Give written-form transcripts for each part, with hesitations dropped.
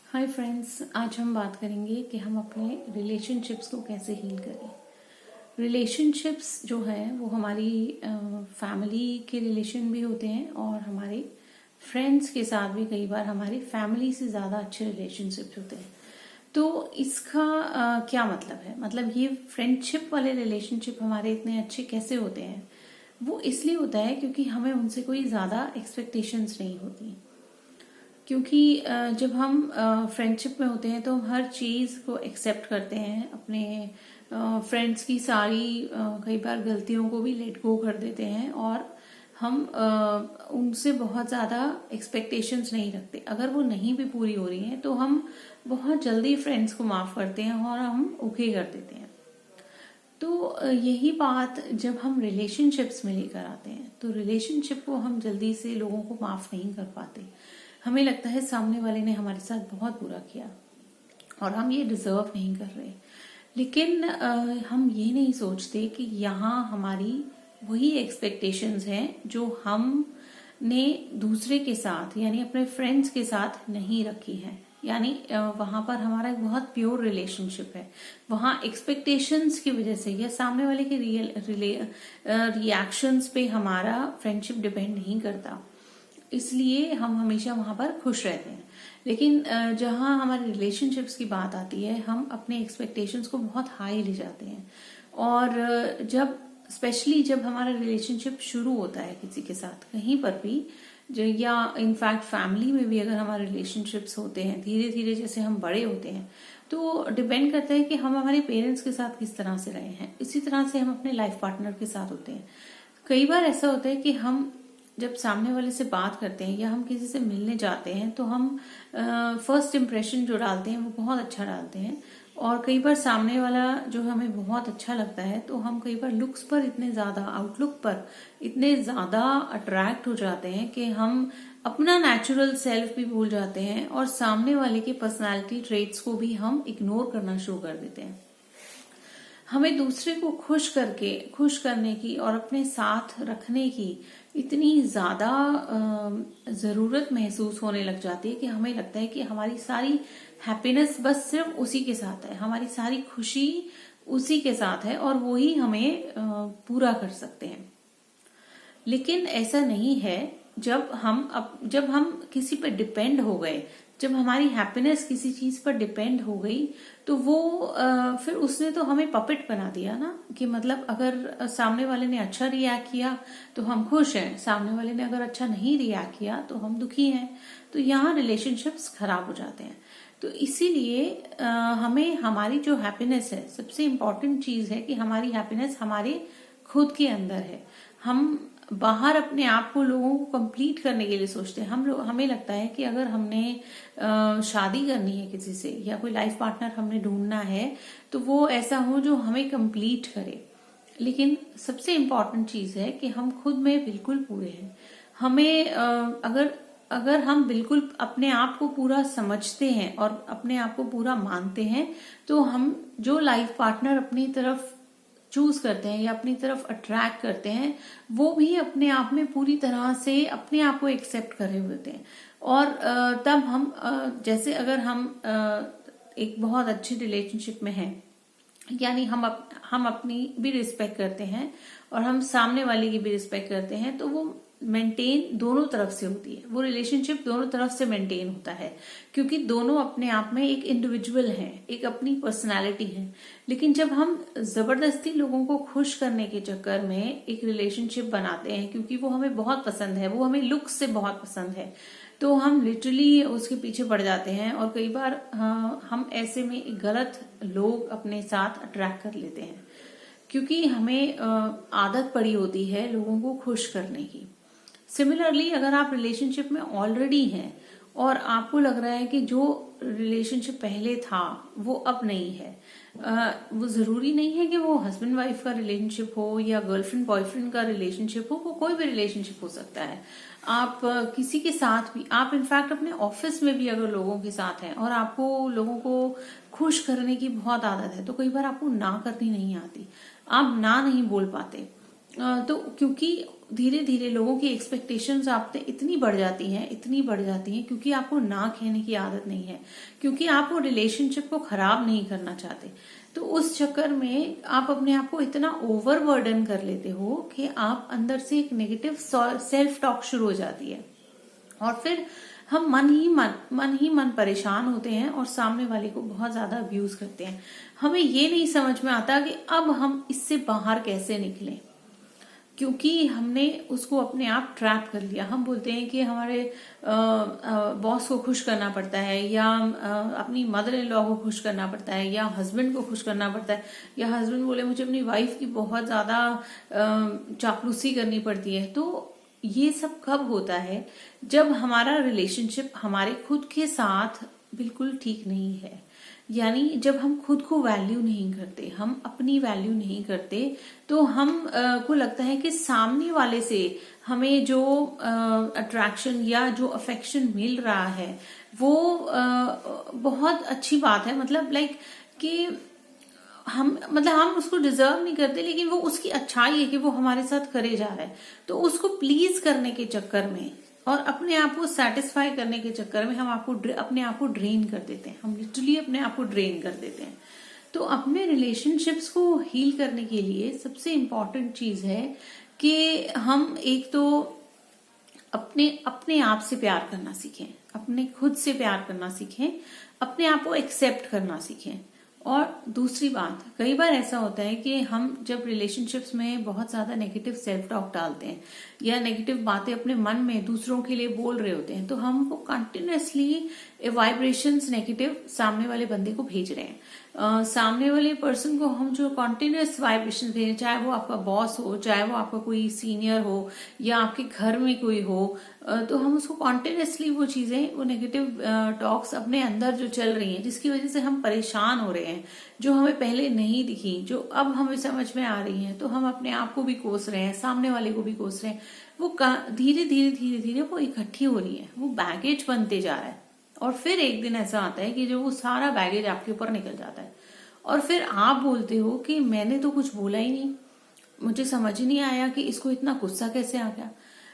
Hi friends, आज हम बात करेंगे कि हम अपने रिलेशनशिप्स को कैसे हील करें। रिलेशनशिप्स जो है वो हमारी फैमिली के रिलेशन भी होते हैं और हमारे फ्रेंड्स के साथ भी कई बार हमारी फैमिली से ज़्यादा अच्छे रिलेशनशिप्स होते हैं। तो इसका क्या मतलब है? मतलब ये फ्रेंडशिप वाले रिलेशनशिप हमारे इतने अच्छे कैसे होते हैं? वो इसलिए होता है क्योंकि हमें उनसे कोई ज़्यादा एक्सपेक्टेशंस नहीं होती। क्योंकि जब हम फ्रेंडशिप में होते हैं तो हम हर चीज़ को एक्सेप्ट करते हैं, अपने फ्रेंड्स की सारी कई बार गलतियों को भी लेट गो कर देते हैं और हम उनसे बहुत ज़्यादा एक्सपेक्टेशंस नहीं रखते। अगर वो नहीं भी पूरी हो रही हैं तो हम बहुत जल्दी फ्रेंड्स को माफ़ करते हैं और हम ओके कर देते हैं। तो यही बात जब हम रिलेशनशिप्स में लेकर आते हैं तो रिलेशनशिप को हम जल्दी से लोगों को माफ नहीं कर पाते। हमें लगता है सामने वाले ने हमारे साथ बहुत बुरा किया और हम ये डिजर्व नहीं कर रहे। लेकिन हम ये नहीं सोचते कि यहाँ हमारी वही एक्सपेक्टेशंस हैं जो हम ने दूसरे के साथ यानी अपने फ्रेंड्स के साथ नहीं रखी है। यानी वहां पर हमारा एक बहुत प्योर रिलेशनशिप है। वहां एक्सपेक्टेशंस की वजह से या सामने वाले के रिएक्शंस पे हमारा फ्रेंडशिप डिपेंड नहीं करता, इसलिए हम हमेशा वहां पर खुश रहते हैं। लेकिन जहां हमारे रिलेशनशिप्स की बात आती है हम अपने एक्सपेक्टेशंस को बहुत हाई ले जाते हैं। और जब स्पेशली जब हमारा रिलेशनशिप शुरू होता है किसी के साथ कहीं पर भी, या इनफैक्ट फैमिली में भी अगर हमारे रिलेशनशिप्स होते हैं, धीरे धीरे जैसे हम बड़े होते हैं तो डिपेंड करता है कि हम हमारे पेरेंट्स के साथ किस तरह से रहे हैं। इसी तरह से हम अपने लाइफ पार्टनर के साथ होते हैं। कई बार ऐसा होता है कि हम जब सामने वाले से बात करते हैं या हम किसी से मिलने जाते हैं तो हम फर्स्ट इम्प्रेशन जो डालते हैं वो बहुत अच्छा डालते हैं। और कई बार सामने वाला जो हमें बहुत अच्छा लगता है तो हम कई बार लुक्स पर इतने ज्यादा, आउटलुक पर इतने ज्यादा अट्रैक्ट हो जाते हैं कि हम अपना नेचुरल सेल्फ भी भूल जाते हैं और सामने वाले के पर्सनालिटी ट्रेट्स को भी हम इग्नोर करना शुरू कर देते हैं। हमें दूसरे को खुश करने की और अपने साथ रखने की इतनी ज्यादा जरूरत महसूस होने लग जाती है कि हमें लगता है कि हमारी सारी हैप्पीनेस बस सिर्फ उसी के साथ है, हमारी सारी खुशी उसी के साथ है और वो ही हमें पूरा कर सकते हैं। लेकिन ऐसा नहीं है। जब हम किसी पर डिपेंड हो गए, जब हमारी हैप्पीनेस किसी चीज पर डिपेंड हो गई तो वो फिर उसने तो हमें पपेट बना दिया ना। कि मतलब अगर सामने वाले ने अच्छा रिएक्ट किया तो हम खुश हैं, सामने वाले ने अगर अच्छा नहीं रिएक्ट किया तो हम दुखी हैं। तो यहाँ रिलेशनशिप्स खराब हो जाते हैं। तो इसीलिए हमें हमारी जो हैप्पीनेस है, सबसे इम्पोर्टेंट चीज है कि हमारी हैप्पीनेस हमारे खुद के अंदर है। हम बाहर अपने आप को लोगों को कंप्लीट करने के लिए सोचते हैं। हमें लगता है कि अगर हमने शादी करनी है किसी से या कोई लाइफ पार्टनर हमने ढूंढना है तो वो ऐसा हो जो हमें कंप्लीट करे। लेकिन सबसे इम्पोर्टेंट चीज है कि हम खुद में बिल्कुल पूरे हैं। हमें अगर हम बिल्कुल अपने आप को पूरा समझते हैं और अपने आप को पूरा मानते हैं तो हम जो लाइफ पार्टनर अपनी तरफ चूज करते हैं या अपनी तरफ अट्रैक्ट करते हैं वो भी अपने आप में पूरी तरह से अपने आप को एक्सेप्ट करे हुए होते हैं। और तब हम जैसे अगर हम एक बहुत अच्छी रिलेशनशिप में हैं, यानी हम अपनी भी रिस्पेक्ट करते हैं और हम सामने वाले की भी रिस्पेक्ट करते हैं, तो वो मेंटेन दोनों तरफ से होती है। वो रिलेशनशिप दोनों तरफ से मेंटेन होता है क्योंकि दोनों अपने आप में एक इंडिविजुअल हैं, एक अपनी पर्सनालिटी है। लेकिन जब हम जबरदस्ती लोगों को खुश करने के चक्कर में एक रिलेशनशिप बनाते हैं क्योंकि वो हमें बहुत पसंद है, वो हमें लुक से बहुत पसंद है, तो हम लिटरली उसके पीछे पड़ जाते हैं और कई बार हम ऐसे में गलत लोग अपने साथ अट्रैक्ट कर लेते हैं क्योंकि हमें आदत पड़ी होती है लोगों को खुश करने की। सिमिलरली अगर आप रिलेशनशिप में ऑलरेडी हैं और आपको लग रहा है कि जो रिलेशनशिप पहले था वो अब नहीं है, वो जरूरी नहीं है कि वो हस्बैंड वाइफ का रिलेशनशिप हो या गर्लफ्रेंड बॉयफ्रेंड का रिलेशनशिप हो, वो कोई भी रिलेशनशिप हो सकता है। आप किसी के साथ भी, आप इनफैक्ट अपने ऑफिस में भी अगर लोगों के साथ हैं और आपको लोगों को खुश करने की बहुत आदत है तो कई बार आपको ना करनी नहीं आती, आप ना नहीं बोल पाते। तो क्योंकि धीरे धीरे लोगों की एक्सपेक्टेशंस आप पे इतनी बढ़ जाती हैं, इतनी बढ़ जाती हैं, क्योंकि आपको ना कहने की आदत नहीं है, क्योंकि आप वो रिलेशनशिप को खराब नहीं करना चाहते। तो उस चक्कर में आप अपने आप को इतना ओवरबर्डन कर लेते हो कि आप अंदर से एक नेगेटिव सेल्फ टॉक शुरू हो जाती है, और फिर हम मन परेशान होते हैं और सामने वाले को बहुत ज्यादा अब्यूज करते हैं। हमें ये नहीं समझ में आता कि अब हम इससे बाहर कैसे निकलें, क्योंकि हमने उसको अपने आप ट्रैप कर लिया। हम बोलते हैं कि हमारे बॉस को खुश करना पड़ता है, या अपनी मदर इन लॉ को खुश करना पड़ता है, या हस्बैंड को खुश करना पड़ता है, या हस्बैंड बोले मुझे अपनी वाइफ की बहुत ज्यादा चापलूसी करनी पड़ती है। तो ये सब कब होता है? जब हमारा रिलेशनशिप हमारे खुद के साथ बिल्कुल ठीक नहीं है, यानी जब हम खुद को वैल्यू नहीं करते, हम अपनी वैल्यू नहीं करते, तो हम को लगता है कि सामने वाले से हमें जो अट्रैक्शन या जो अफेक्शन मिल रहा है वो बहुत अच्छी बात है, मतलब लाइक कि हम उसको डिजर्व नहीं करते, लेकिन वो उसकी अच्छाई है कि वो हमारे साथ करे जा रहा है। तो उसको प्लीज करने के चक्कर में और अपने आप को सेटिस्फाई करने के चक्कर में हम अपने आप को ड्रेन कर देते हैं, हम लिटरली अपने आप को ड्रेन कर देते हैं। तो अपने रिलेशनशिप्स को हील करने के लिए सबसे इम्पोर्टेंट चीज है कि हम एक तो अपने अपने आप से प्यार करना सीखें, अपने खुद से प्यार करना सीखें, अपने आप को एक्सेप्ट करना सीखें। और दूसरी बात, कई बार ऐसा होता है कि हम जब रिलेशनशिप्स में बहुत ज्यादा नेगेटिव सेल्फ टॉक डालते हैं या नेगेटिव बातें अपने मन में दूसरों के लिए बोल रहे होते हैं, तो हम वो कंटिन्यूसली वाइब्रेशंस नेगेटिव सामने वाले बंदे को भेज रहे हैं। सामने वाले पर्सन को हम जो कॉन्टिन्यूस वाइब्रेशन भेज रहे हैं, चाहे वो आपका बॉस हो, चाहे वो आपका कोई सीनियर हो, या आपके घर में कोई हो, तो हम उसको कॉन्टिन्यूसली वो चीजें, वो नेगेटिव टॉक्स अपने अंदर जो चल रही हैं, जिसकी वजह से हम परेशान हो रहे हैं, जो हमें पहले नहीं दिखी, जो अब हमें समझ में आ रही हैं, तो हम अपने आप को भी कोस रहे हैं, सामने वाले को भी कोस रहे हैं। वो धीरे धीरे धीरे धीरे वो इकट्ठी हो रही है, वो बैगेज बनते जा रहा है। और फिर एक दिन ऐसा आता है कि जो वो सारा बैगेज आपके ऊपर निकल जाता है, और फिर आप बोलते हो कि मैंने तो कुछ बोला ही नहीं, मुझे समझ ही नहीं आया कि इसको इतना गुस्सा कैसे आ गया।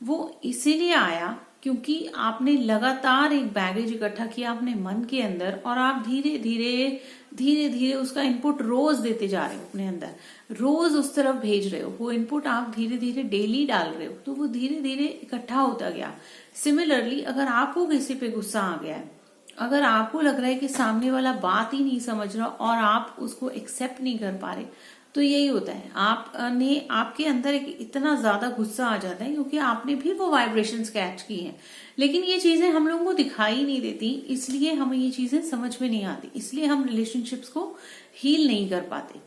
वो इसीलिए आया क्योंकि आपने लगातार एक बैगेज इकट्ठा किया अपने मन के अंदर, और आप धीरे धीरे उसका इनपुट रोज देते जा रहे हो अपने अंदर, रोज उस तरफ भेज रहे हो, वो इनपुट आप धीरे धीरे डेली डाल रहे हो, तो वो धीरे धीरे इकट्ठा होता गया। सिमिलरली, अगर आपको किसी पे गुस्सा आ गया है, अगर आपको लग रहा है कि सामने वाला बात ही नहीं समझ रहा और आप उसको एक्सेप्ट नहीं कर पा रहे, तो यही होता है, आपके अंदर एक इतना ज्यादा गुस्सा आ जाता है क्योंकि आपने भी वो वाइब्रेशंस कैच की हैं। लेकिन ये चीजें हम लोगों को दिखाई नहीं देती, इसलिए हमें ये चीजें समझ में नहीं आती, इसलिए हम रिलेशनशिप्स को हील नहीं कर पाते।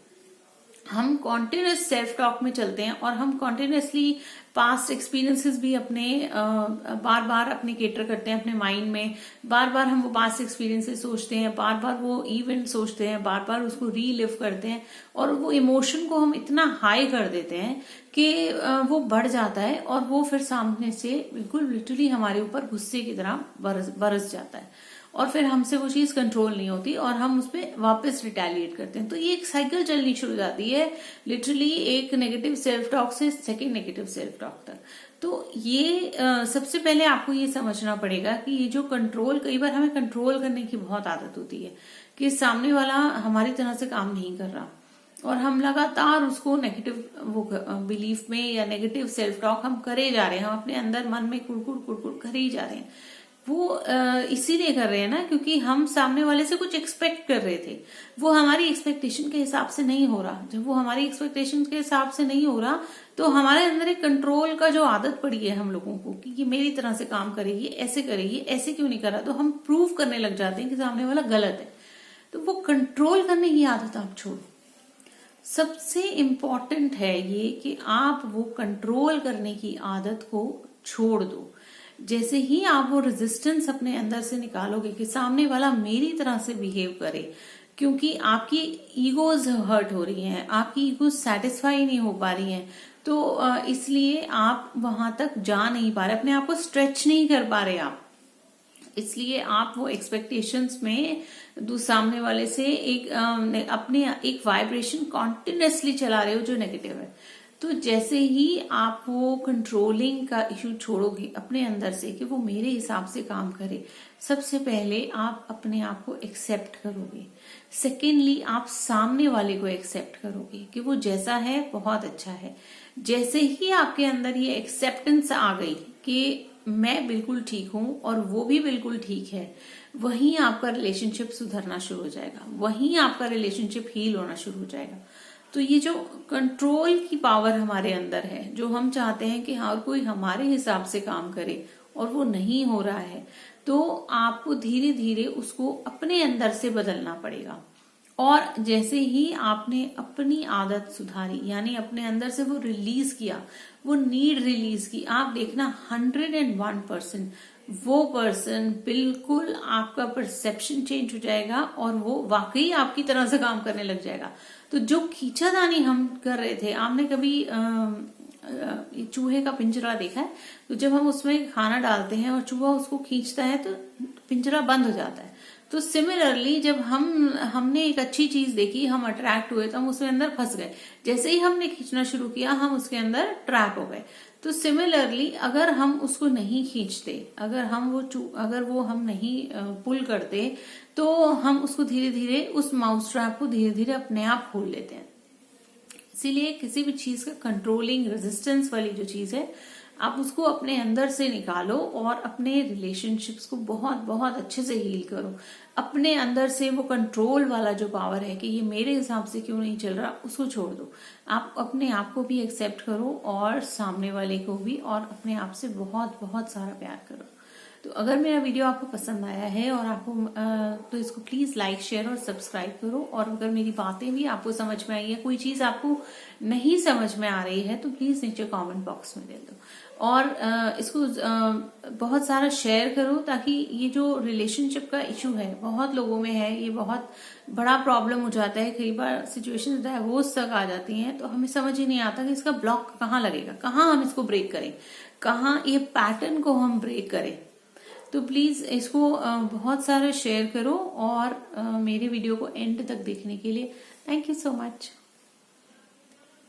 हम कॉन्टिन्यूस सेल्फ टॉक में चलते हैं और हम कॉन्टिन्यूसली पास्ट एक्सपीरियंसेस भी अपने बार बार अपने केटर करते हैं अपने माइंड में, बार बार हम वो पास्ट एक्सपीरियंसेस सोचते हैं, बार बार वो इवेंट सोचते हैं, बार बार उसको रीलिव करते हैं, और वो इमोशन को हम इतना हाई कर देते हैं कि वो बढ़ जाता है, और वो फिर सामने से बिल्कुल लिटरली हमारे ऊपर गुस्से की तरह बरस जाता है, और फिर हमसे वो चीज कंट्रोल नहीं होती और हम उस पर वापस रिटेलिएट करते हैं। तो ये एक साइकिल चलनी शुरू हो जाती है, लिटरली एक नेगेटिव सेल्फ टॉक से सेकंड नेगेटिव सेल्फ टॉक तक। तो ये सबसे पहले आपको ये समझना पड़ेगा कि ये जो कंट्रोल, कई बार हमें कंट्रोल करने की बहुत आदत होती है कि सामने वाला हमारी तरह से काम नहीं कर रहा, और हम लगातार उसको नेगेटिव वो बिलीफ में या नेगेटिव सेल्फ टॉक हम करे जा रहे हैं, हम अपने अंदर मन में कुड़कुड़ करे ही जा रहे हैं। वो इसीलिए कर रहे हैं ना, क्योंकि हम सामने वाले से कुछ एक्सपेक्ट कर रहे थे, वो हमारी एक्सपेक्टेशन के हिसाब से नहीं हो रहा। जब वो हमारी एक्सपेक्टेशन के हिसाब से नहीं हो रहा, तो हमारे अंदर एक कंट्रोल का जो आदत पड़ी है हम लोगों को कि ये मेरी तरह से काम करेगी, ऐसे करेगी, ऐसे क्यों नहीं कर रहा, तो हम प्रूव करने लग जाते हैं कि सामने वाला गलत है। तो वो कंट्रोल करने की आदत आप छोड़ो। सबसे इम्पोर्टेंट है ये कि आप वो कंट्रोल करने की आदत को छोड़ दो। जैसे ही आप वो रेजिस्टेंस अपने अंदर से निकालोगे कि सामने वाला मेरी तरह से बिहेव करे, क्योंकि आपकी ईगोज हर्ट हो रही हैं, आपकी ईगोज सेटिस्फाई नहीं हो पा रही हैं, तो इसलिए आप वहां तक जा नहीं पा रहे, अपने आप को स्ट्रेच नहीं कर पा रहे आप, इसलिए आप वो एक्सपेक्टेशंस में सामने वाले से अपने एक वाइब्रेशन कॉन्टिन्यूसली चला रहे हो जो नेगेटिव है। तो जैसे ही आप वो कंट्रोलिंग का इशू छोड़ोगे अपने अंदर से कि वो मेरे हिसाब से काम करे, सबसे पहले आप अपने आप को एक्सेप्ट करोगे। सेकेंडली आप सामने वाले को एक्सेप्ट करोगे कि वो जैसा है बहुत अच्छा है। जैसे ही आपके अंदर ये एक्सेप्टेंस आ गई कि मैं बिल्कुल ठीक हूं और वो भी बिल्कुल ठीक है, वहीं आपका रिलेशनशिप सुधरना शुरू हो जाएगा, वहीं आपका रिलेशनशिप हील होना शुरू हो जाएगा। तो ये जो कंट्रोल की पावर हमारे अंदर है, जो हम चाहते हैं कि हर कोई हमारे हिसाब से काम करे और वो नहीं हो रहा है, तो आपको धीरे धीरे उसको अपने अंदर से बदलना पड़ेगा। और जैसे ही आपने अपनी आदत सुधारी, यानी अपने अंदर से वो रिलीज किया, वो नीड रिलीज की, आप देखना 101% वो पर्सन बिल्कुल आपका परसेप्शन चेंज हो जाएगा और वो वाकई आपकी तरह से काम करने लग जाएगा। तो जो खींचातानी हम कर रहे थे, आपने कभी चूहे का पिंजरा देखा है? तो जब हम उसमें खाना डालते हैं और चूहा उसको खींचता है तो पिंजरा बंद हो जाता है। तो सिमिलरली जब हमने एक अच्छी चीज देखी, हम अट्रैक्ट हुए, तो हम उसमें अंदर फंस गए। जैसे ही हमने खींचना शुरू किया, हम उसके अंदर ट्रैप हो गए। तो सिमिलरली अगर हम उसको नहीं खींचते, अगर वो हम नहीं पुल करते, तो हम उसको धीरे धीरे, उस माउस ट्रैप को धीरे धीरे अपने आप खोल लेते हैं। इसीलिए किसी भी चीज का कंट्रोलिंग रेजिस्टेंस वाली जो चीज है, आप उसको अपने अंदर से निकालो और अपने रिलेशनशिप्स को बहुत बहुत अच्छे से हील करो। अपने अंदर से वो कंट्रोल वाला जो पावर है कि ये मेरे हिसाब से क्यों नहीं चल रहा, उसको छोड़ दो। आप अपने आप को भी एक्सेप्ट करो और सामने वाले को भी, और अपने आप से बहुत बहुत सारा प्यार करो। तो अगर मेरा वीडियो आपको पसंद आया है और आपको तो इसको प्लीज लाइक, शेयर और सब्सक्राइब करो। और अगर मेरी बातें भी आपको समझ में आई है, कोई चीज आपको नहीं समझ में आ रही है, तो प्लीज नीचे कमेंट बॉक्स में दे दो। और इसको बहुत सारा शेयर करो, ताकि ये जो रिलेशनशिप का इशू है बहुत लोगों में है, ये बहुत बड़ा प्रॉब्लम हो जाता है। कई बार सिचुएशन डाइवोर्स तक आ जाती हैं, तो हमें समझ ही नहीं आता कि इसका ब्लॉक कहाँ लगेगा, कहाँ हम इसको ब्रेक करें, कहाँ ये पैटर्न को हम ब्रेक करें। तो प्लीज इसको बहुत सारा शेयर करो और मेरे वीडियो को एंड तक देखने के लिए थैंक यू सो मच।